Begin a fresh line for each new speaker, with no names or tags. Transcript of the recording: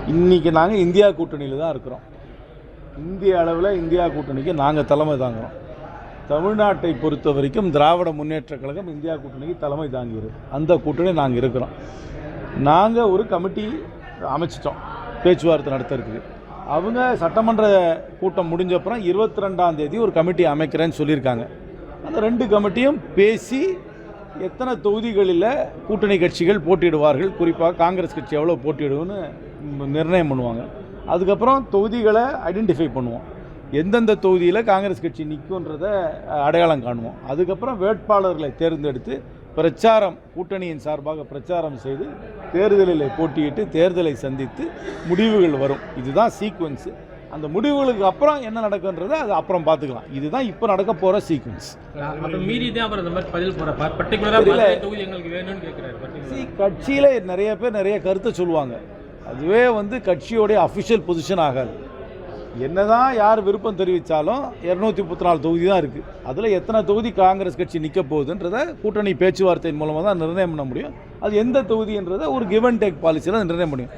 இன்றைக்கி நாங்கள் இந்தியா கூட்டணியில் தான் இருக்கிறோம். இந்திய அளவில் இந்தியா கூட்டணிக்கு நாங்கள் தலைமை தாங்குகிறோம். தமிழ்நாட்டை பொறுத்த வரைக்கும் திராவிட முன்னேற்ற கழகம் இந்தியா கூட்டணிக்கு தலைமை தாங்குகிறது. அந்த கூட்டணி நாங்கள் இருக்கிறோம். நாங்கள் ஒரு கமிட்டி அமைச்சிட்டோம் பேச்சுவார்த்தை நடத்துறதுக்கு. அவங்க சட்டமன்ற கூட்டம் முடிஞ்சப்புறம் 22ஆம் தேதி ஒரு கமிட்டி அமைக்கிறேன்னு சொல்லியிருக்காங்க. அந்த 2 கமிட்டியும் பேசி எத்தனை தொகுதிகளில் கூட்டணி கட்சிகள் போட்டியிடுவார்கள், குறிப்பாக காங்கிரஸ் கட்சி எவ்வளோ போட்டியிடுவோன்னு நிர்ணயம் பண்ணுவாங்க. அதுக்கப்புறம் தொகுதிகளை ஐடென்டிஃபை பண்ணுவோம். எந்தெந்த தொகுதியில் காங்கிரஸ் கட்சி நிற்குன்றதை அடையாளம் காணுவோம். அதுக்கப்புறம் வேட்பாளர்களை தேர்ந்தெடுத்து பிரச்சாரம், கூட்டணியின் சார்பாக பிரச்சாரம் செய்து தேர்தலில் போட்டியிட்டு தேர்தலை சந்தித்து முடிவுகள் வரும். இதுதான் சீக்வன்ஸு. அந்த முடிவுகளுக்கு அப்புறம் என்ன நடக்குன்றதை அது அப்புறம் பார்த்துக்கலாம். இதுதான் இப்போ நடக்க போகிற சீக்வன்ஸ். கட்சியில் நிறைய பேர் நிறைய கருத்தை சொல்லுவாங்க. அதுவே கட்சியோடைய அஃபிஷியல் பொசிஷன் ஆகாது. என்னதான் யார் விருப்பம் தெரிவித்தாலும் 234 தொகுதி தான் இருக்குது. அதில் எத்தனை தொகுதி காங்கிரஸ் கட்சி நிற்க போகுதுன்றதை கூட்டணி பேச்சுவார்த்தையின் மூலமாக தான் நிர்ணயம் பண்ண முடியும். அது எந்த தொகுதின்றதை ஒரு கிவ் அண்ட் டேக் பாலிசியில் நிர்ணயம் முடியும்.